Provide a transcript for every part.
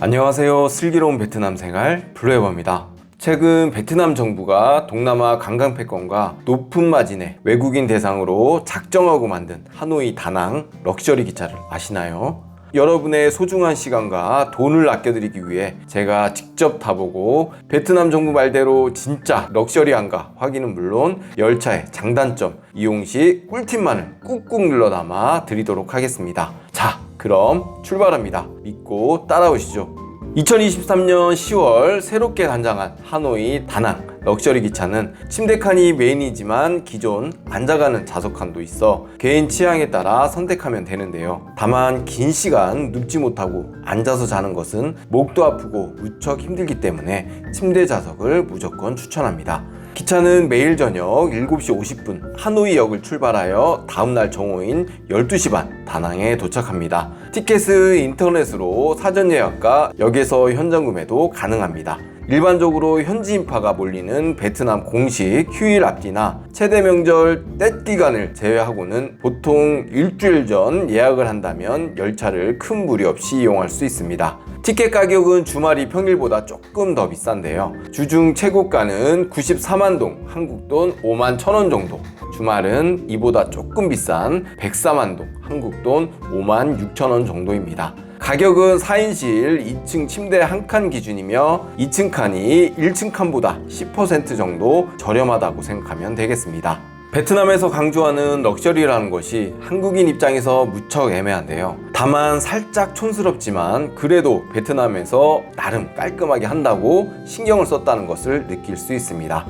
안녕하세요. 슬기로운 베트남 생활 블루에버입니다. 최근 베트남 정부가 동남아 관광 패권과 높은 마진의 외국인 대상으로 작정하고 만든 하노이 다낭 럭셔리 기차를 아시나요? 여러분의 소중한 시간과 돈을 아껴드리기 위해 제가 직접 타보고 베트남 정부 말대로 진짜 럭셔리한가 확인은 물론 열차의 장단점, 이용 시 꿀팁만을 꾹꾹 눌러 담아 드리도록 하겠습니다. 자, 그럼 출발합니다. 믿고 따라오시죠. 2023년 10월 새롭게 단장한 하노이 다낭 럭셔리 기차는 침대 칸이 메인이지만 기존 앉아가는 좌석 칸도 있어 개인 취향에 따라 선택하면 되는데요. 다만 긴 시간 눕지 못하고 앉아서 자는 것은 목도 아프고 무척 힘들기 때문에 침대 좌석을 무조건 추천합니다. 기차는 매일 저녁 7시 50분 하노이역을 출발하여 다음날 정오인 12시 반 다낭에 도착합니다. 티켓은 인터넷으로 사전 예약과 역에서 현장 구매도 가능합니다. 일반적으로 현지 인파가 몰리는 베트남 공식 휴일 앞뒤나 최대 명절 때 기간을 제외하고는 보통 일주일 전 예약을 한다면 열차를 큰 무리 없이 이용할 수 있습니다. 티켓 가격은 주말이 평일보다 조금 더 비싼데요. 주중 최고가는 94만 동, 한국 돈 5만 1,000원 정도, 주말은 이보다 조금 비싼 104만 동, 한국 돈 5만 6,000원 정도입니다. 가격은 4인실 2층 침대 한 칸 기준이며 2층 칸이 1층 칸보다 10% 정도 저렴하다고 생각하면 되겠습니다. 베트남에서 강조하는 럭셔리라는 것이 한국인 입장에서 무척 애매한데요. 다만 살짝 촌스럽지만 그래도 베트남에서 나름 깔끔하게 한다고 신경을 썼다는 것을 느낄 수 있습니다.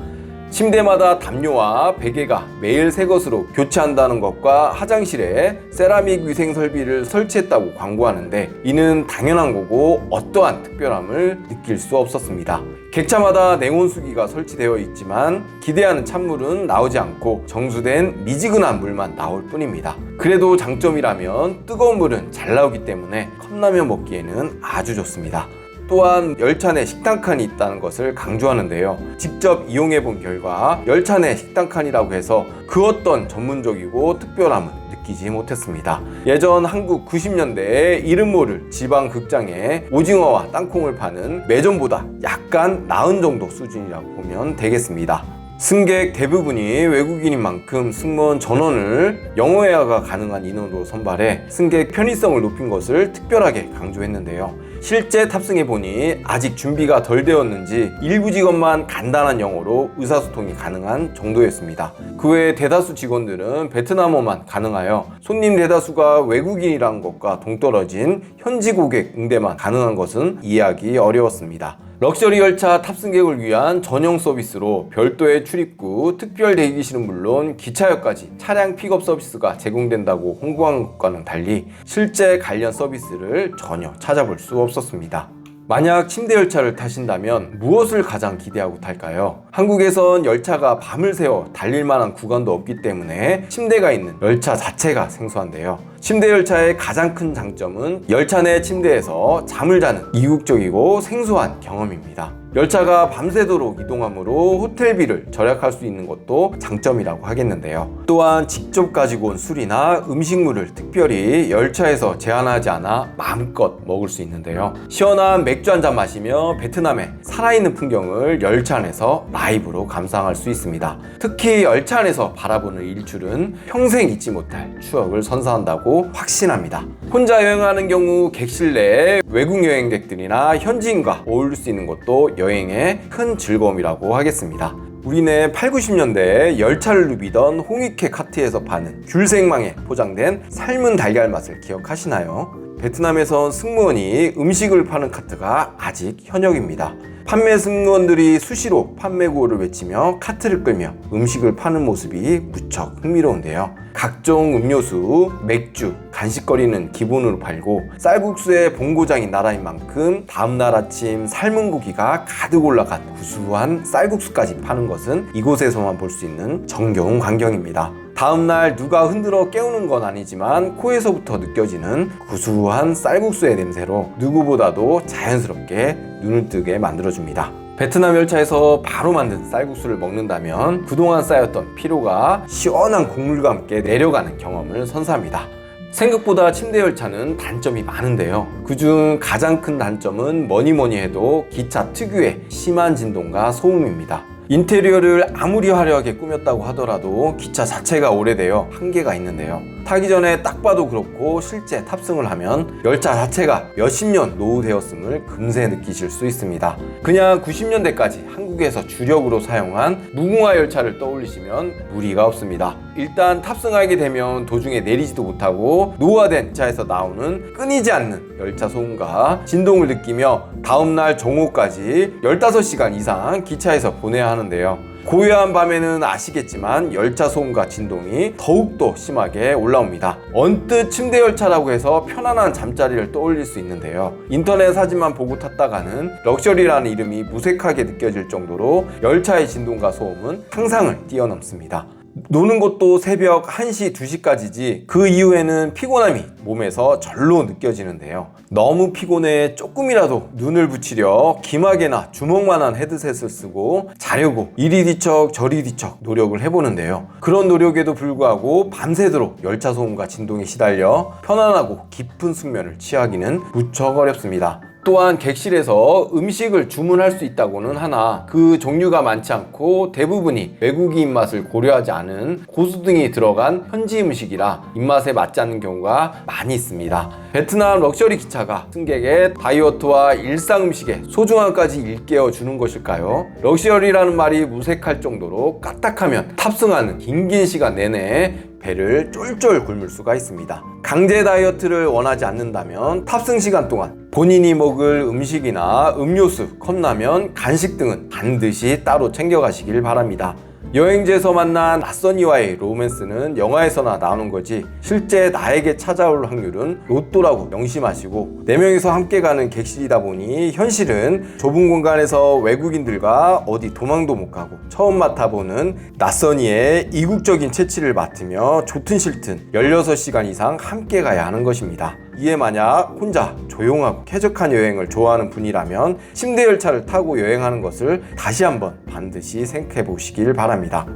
침대마다 담요와 베개가 매일 새 것으로 교체한다는 것과 화장실에 세라믹 위생 설비를 설치했다고 광고하는데 이는 당연한 거고 어떠한 특별함을 느낄 수 없었습니다. 객차마다 냉온수기가 설치되어 있지만 기대하는 찬물은 나오지 않고 정수된 미지근한 물만 나올 뿐입니다. 그래도 장점이라면 뜨거운 물은 잘 나오기 때문에 컵라면 먹기에는 아주 좋습니다. 또한 열차 내 식당 칸이 있다는 것을 강조하는데요. 직접 이용해본 결과 열차 내 식당 칸이라고 해서 그 어떤 전문적이고 특별함은 느끼지 못했습니다. 예전 한국 90년대에 이름 모를 지방 극장에 오징어와 땅콩을 파는 매점보다 약간 나은 정도 수준이라고 보면 되겠습니다. 승객 대부분이 외국인인 만큼 승무원 전원을 영어 회화가 가능한 인원으로 선발해 승객 편의성을 높인 것을 특별하게 강조했는데요. 실제 탑승해보니 아직 준비가 덜 되었는지 일부 직원만 간단한 영어로 의사소통이 가능한 정도였습니다. 그 외에 대다수 직원들은 베트남어만 가능하여 손님 대다수가 외국인이라는 것과 동떨어진 현지 고객 응대만 가능한 것은 이해하기 어려웠습니다. 럭셔리 열차 탑승객을 위한 전용 서비스로 별도의 출입구, 특별 대기실은 물론 기차역까지 차량 픽업 서비스가 제공된다고 홍보한 것과는 달리 실제 관련 서비스를 전혀 찾아볼 수 없었습니다. 만약 침대 열차를 타신다면 무엇을 가장 기대하고 탈까요? 한국에선 열차가 밤을 새워 달릴 만한 구간도 없기 때문에 침대가 있는 열차 자체가 생소한데요. 침대 열차의 가장 큰 장점은 열차 내 침대에서 잠을 자는 이국적이고 생소한 경험입니다. 열차가 밤새도록 이동하므로 호텔비를 절약할 수 있는 것도 장점이라고 하겠는데요. 또한 직접 가지고 온 술이나 음식물을 특별히 열차에서 제한하지 않아 마음껏 먹을 수 있는데요. 시원한 맥주 한 잔 마시며 베트남의 살아있는 풍경을 열차 안에서 라이브로 감상할 수 있습니다. 특히 열차 안에서 바라보는 일출은 평생 잊지 못할 추억을 선사한다고 확신합니다. 혼자 여행하는 경우 객실 내에 외국 여행객들이나 현지인과 어울릴 수 있는 것도 여행의 큰 즐거움이라고 하겠습니다. 우리네 8, 90년대에 열차를 누비던 홍익회 카트에서 파는 귤생망에 포장된 삶은 달걀 맛을 기억하시나요? 베트남에선 승무원이 음식을 파는 카트가 아직 현역입니다. 판매 승무원들이 수시로 판매 구호를 외치며 카트를 끌며 음식을 파는 모습이 무척 흥미로운데요. 각종 음료수, 맥주, 간식거리는 기본으로 팔고 쌀국수의 본고장인 나라인 만큼 다음날 아침 삶은 고기가 가득 올라간 구수한 쌀국수까지 파는 것은 이곳에서만 볼 수 있는 정겨운 광경입니다. 다음날 누가 흔들어 깨우는 건 아니지만 코에서부터 느껴지는 구수한 쌀국수의 냄새로 누구보다도 자연스럽게 눈을 뜨게 만들어줍니다. 베트남 열차에서 바로 만든 쌀국수를 먹는다면 그동안 쌓였던 피로가 시원한 국물과 함께 내려가는 경험을 선사합니다. 생각보다 침대 열차는 단점이 많은데요. 그중 가장 큰 단점은 뭐니 해도 기차 특유의 심한 진동과 소음입니다. 인테리어를 아무리 화려하게 꾸몄다고 하더라도 기차 자체가 오래되어 한계가 있는데요. 타기 전에 딱 봐도 그렇고 실제 탑승을 하면 열차 자체가 몇십 년 노후되었음을 금세 느끼실 수 있습니다. 그냥 90년대까지 한국에서 주력으로 사용한 무궁화 열차를 떠올리시면 무리가 없습니다. 일단 탑승하게 되면 도중에 내리지도 못하고 노후화된 기차에서 나오는 끊이지 않는 열차 소음과 진동을 느끼며 다음날 정오까지 15시간 이상 기차에서 보내야 하는데요. 고요한 밤에는 아시겠지만 열차 소음과 진동이 더욱더 심하게 올라옵니다. 언뜻 침대 열차라고 해서 편안한 잠자리를 떠올릴 수 있는데요. 인터넷 사진만 보고 탔다가는 럭셔리라는 이름이 무색하게 느껴질 정도로 열차의 진동과 소음은 상상을 뛰어넘습니다. 노는 것도 새벽 1시, 2시까지지 그 이후에는 피곤함이 몸에서 절로 느껴지는데요. 너무 피곤해 조금이라도 눈을 붙이려 기막에나 주먹만한 헤드셋을 쓰고 자려고 이리 뒤척 저리 뒤척 노력을 해보는데요. 그런 노력에도 불구하고 밤새도록 열차 소음과 진동에 시달려 편안하고 깊은 숙면을 취하기는 무척 어렵습니다. 또한 객실에서 음식을 주문할 수 있다고는 하나 그 종류가 많지 않고 대부분이 외국인 입맛을 고려하지 않은 고수등이 들어간 현지 음식이라 입맛에 맞지 않는 경우가 많이 있습니다. 베트남 럭셔리 기차가 승객의 다이어트와 일상 음식의 소중함까지 일깨워 주는 것일까요? 럭셔리라는 말이 무색할 정도로 까딱하면 탑승하는 긴 시간 내내 배를 쫄쫄 굶을 수가 있습니다. 강제 다이어트를 원하지 않는다면 탑승 시간 동안 본인이 먹을 음식이나 음료수, 컵라면, 간식 등은 반드시 따로 챙겨가시길 바랍니다. 여행지에서 만난 낯선 이와의 로맨스는 영화에서나 나오는 거지 실제 나에게 찾아올 확률은 로또라고 명심하시고 4명이서 함께 가는 객실이다 보니 현실은 좁은 공간에서 외국인들과 어디 도망도 못 가고 처음 맡아보는 낯선 이의 이국적인 채취를 맡으며 좋든 싫든 16시간 이상 함께 가야 하는 것입니다. 이에 만약 혼자 조용하고 쾌적한 여행을 좋아하는 분이라면 침대 열차를 타고 여행하는 것을 다시 한번 반드시 생각해 보시길 바랍니다.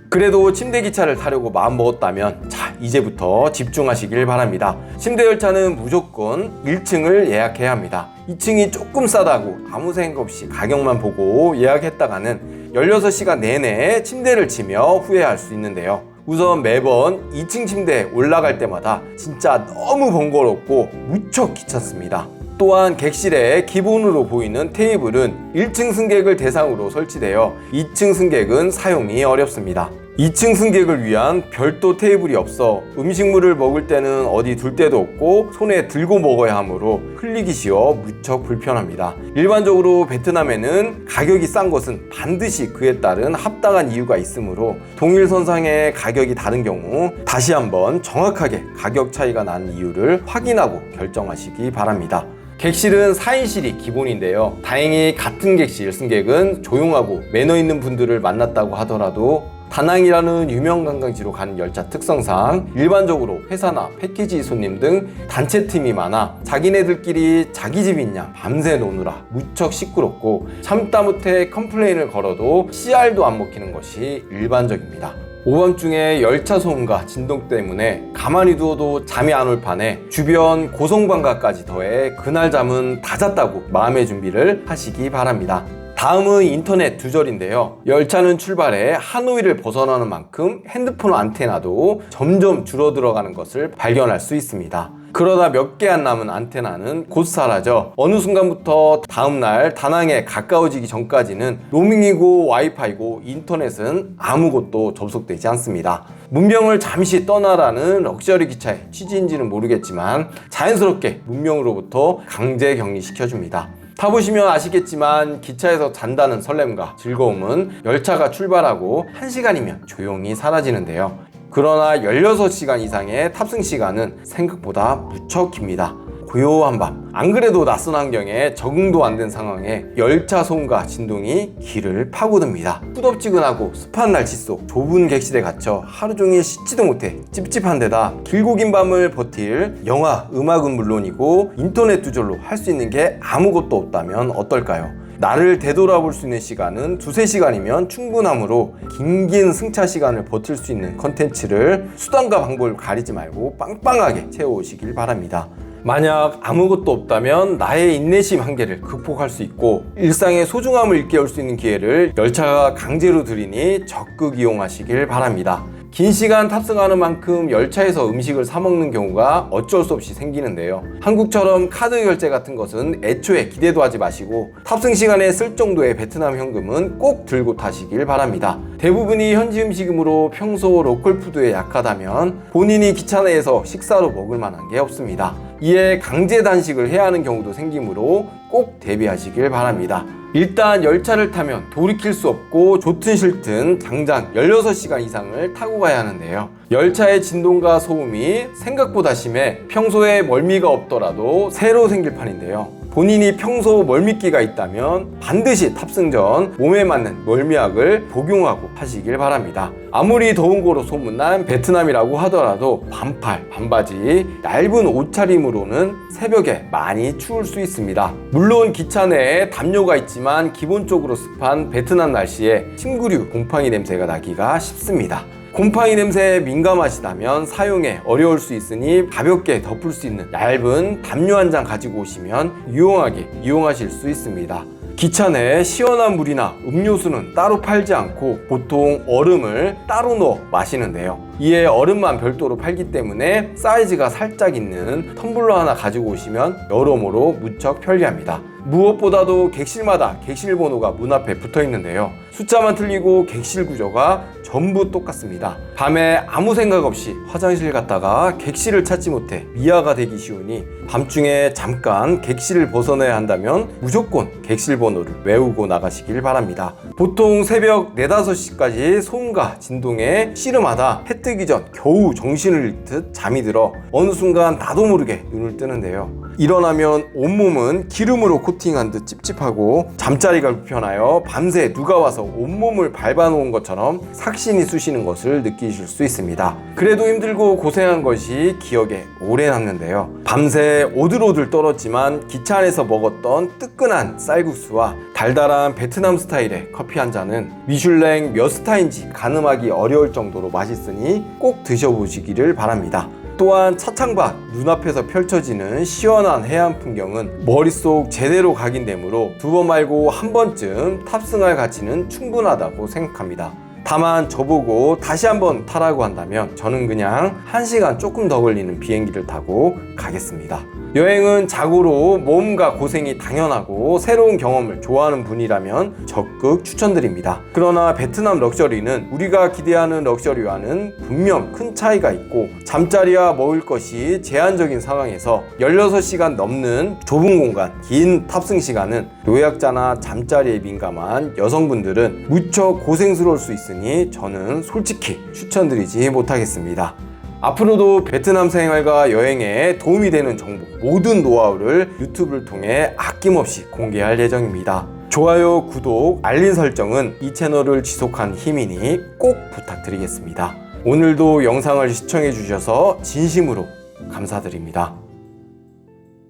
그래도 침대 기차를 타려고 마음먹었다면 이제부터 집중하시길 바랍니다. 침대 열차는 무조건 1층을 예약해야 합니다. 2층이 조금 싸다고 아무 생각 없이 가격만 보고 예약했다가는 16시간 내내 침대를 치며 후회할 수 있는데요. 우선 매번 2층 침대에 올라갈 때마다 진짜 너무 번거롭고 무척 귀찮습니다. 또한 객실에 기본으로 보이는 테이블은 1층 승객을 대상으로 설치되어 2층 승객은 사용이 어렵습니다. 2층 승객을 위한 별도 테이블이 없어 음식물을 먹을 때는 어디 둘 데도 없고 손에 들고 먹어야 하므로 흘리기 쉬워 무척 불편합니다. 일반적으로 베트남에는 가격이 싼 것은 반드시 그에 따른 합당한 이유가 있으므로 동일선상의 가격이 다른 경우 다시 한번 정확하게 가격 차이가 나는 이유를 확인하고 결정하시기 바랍니다. 객실은 4인실이 기본인데요. 다행히 같은 객실 승객은 조용하고 매너 있는 분들을 만났다고 하더라도 다낭이라는 유명 관광지로 가는 열차 특성상 일반적으로 회사나 패키지 손님 등 단체팀이 많아 자기네들끼리 자기 집 있냐 밤새 노느라 무척 시끄럽고 참다 못해 컴플레인을 걸어도 CR도 안 먹히는 것이 일반적입니다. 오밤중에 열차 소음과 진동 때문에 가만히 두어도 잠이 안 올 판에 주변 고성방가까지 더해 그날 잠은 다 잤다고 마음의 준비를 하시기 바랍니다. 다음은 인터넷 두절인데요. 열차는 출발해 하노이를 벗어나는 만큼 핸드폰 안테나도 점점 줄어들어가는 것을 발견할 수 있습니다. 그러다 몇 개 안 남은 안테나는 곧 사라져 어느 순간부터 다음날 다낭에 가까워지기 전까지는 로밍이고 와이파이고 인터넷은 아무것도 접속되지 않습니다. 문명을 잠시 떠나라는 럭셔리 기차의 취지인지는 모르겠지만 자연스럽게 문명으로부터 강제 격리시켜줍니다. 타보시면 아시겠지만 기차에서 잔다는 설렘과 즐거움은 열차가 출발하고 1시간이면 조용히 사라지는데요. 그러나 16시간 이상의 탑승 시간은 생각보다 무척 깁니다. 고요한 밤, 안 그래도 낯선 환경에 적응도 안 된 상황에 열차 소음과 진동이 귀를 파고듭니다. 후덥지근하고 습한 날씨 속 좁은 객실에 갇혀 하루 종일 씻지도 못해 찝찝한 데다 길고 긴 밤을 버틸 영화, 음악은 물론이고 인터넷 두절로 할 수 있는 게 아무것도 없다면 어떨까요? 나를 되돌아볼 수 있는 시간은 2-3시간이면 충분하므로 긴 승차 시간을 버틸 수 있는 컨텐츠를 수단과 방법을 가리지 말고 빵빵하게 채워오시길 바랍니다. 만약 아무것도 없다면 나의 인내심 한계를 극복할 수 있고 일상의 소중함을 일깨울 수 있는 기회를 열차가 강제로 드리니 적극 이용하시길 바랍니다. 긴 시간 탑승하는 만큼 열차에서 음식을 사 먹는 경우가 어쩔 수 없이 생기는데요. 한국처럼 카드 결제 같은 것은 애초에 기대도 하지 마시고 탑승 시간에 쓸 정도의 베트남 현금은 꼭 들고 타시길 바랍니다. 대부분이 현지 음식이므로 평소 로컬 푸드에 약하다면 본인이 귀찮아해서 식사로 먹을 만한 게 없습니다. 이에 강제 단식을 해야 하는 경우도 생기므로 꼭 대비하시길 바랍니다. 일단 열차를 타면 돌이킬 수 없고 좋든 싫든 장장 16시간 이상을 타고 가야 하는데요. 열차의 진동과 소음이 생각보다 심해 평소에 멀미가 없더라도 새로 생길 판인데요. 본인이 평소 멀미기가 있다면 반드시 탑승 전 몸에 맞는 멀미약을 복용하고 타시길 바랍니다. 아무리 더운 거로 소문난 베트남이라고 하더라도 반팔, 반바지, 얇은 옷차림으로는 새벽에 많이 추울 수 있습니다. 물론 기차 내에 담요가 있지만 기본적으로 습한 베트남 날씨에 침구류, 곰팡이 냄새가 나기가 쉽습니다. 곰팡이 냄새에 민감하시다면 사용에 어려울 수 있으니 가볍게 덮을 수 있는 얇은 담요 한 장 가지고 오시면 유용하게 이용하실 수 있습니다. 기차 내에 시원한 물이나 음료수는 따로 팔지 않고 보통 얼음을 따로 넣어 마시는데요. 이에 얼음만 별도로 팔기 때문에 사이즈가 살짝 있는 텀블러 하나 가지고 오시면 여러모로 무척 편리합니다. 무엇보다도 객실마다 객실 번호가 문 앞에 붙어 있는데요. 숫자만 틀리고 객실 구조가 전부 똑같습니다. 밤에 아무 생각 없이 화장실 갔다가 객실을 찾지 못해 미아가 되기 쉬우니 밤중에 잠깐 객실을 벗어나야 한다면 무조건 객실 번호를 외우고 나가시길 바랍니다. 보통 새벽 4-5시까지 소음과 진동에 씨름하다 해 뜨기 전 겨우 정신을 잃듯 잠이 들어 어느 순간 나도 모르게 눈을 뜨는데요. 일어나면 온몸은 기름으로 코팅한 듯 찝찝하고 잠자리가 불편하여 밤새 누가 와서 온몸을 밟아놓은 것처럼 삭신이 쑤시는 것을 느끼실 수 있습니다. 그래도 힘들고 고생한 것이 기억에 오래 남는데요. 밤새 오들오들 떨었지만 기차 안에서 먹었던 뜨끈한 쌀국수와 달달한 베트남 스타일의 커피 한 잔은 미슐랭 몇 스타인지 가늠하기 어려울 정도로 맛있으니 꼭 드셔보시기를 바랍니다. 또한 차창밖 눈앞에서 펼쳐지는 시원한 해안 풍경은 머릿속 제대로 각인되므로 2번 말고 한 번쯤 탑승할 가치는 충분하다고 생각합니다. 다만 저보고 다시 한번 타라고 한다면 저는 그냥 1시간 조금 더 걸리는 비행기를 타고 가겠습니다. 여행은 자고로 몸과 고생이 당연하고 새로운 경험을 좋아하는 분이라면 적극 추천드립니다. 그러나 베트남 럭셔리는 우리가 기대하는 럭셔리와는 분명 큰 차이가 있고 잠자리와 먹을 것이 제한적인 상황에서 16시간 넘는 좁은 공간, 긴 탑승 시간은 노약자나 잠자리에 민감한 여성분들은 무척 고생스러울 수 있으니 저는 솔직히 추천드리지 못하겠습니다. 앞으로도 베트남 생활과 여행에 도움이 되는 정보, 모든 노하우를 유튜브를 통해 아낌없이 공개할 예정입니다. 좋아요, 구독, 알림 설정은 이 채널을 지속하는 힘이니 꼭 부탁드리겠습니다. 오늘도 영상을 시청해 주셔서 진심으로 감사드립니다.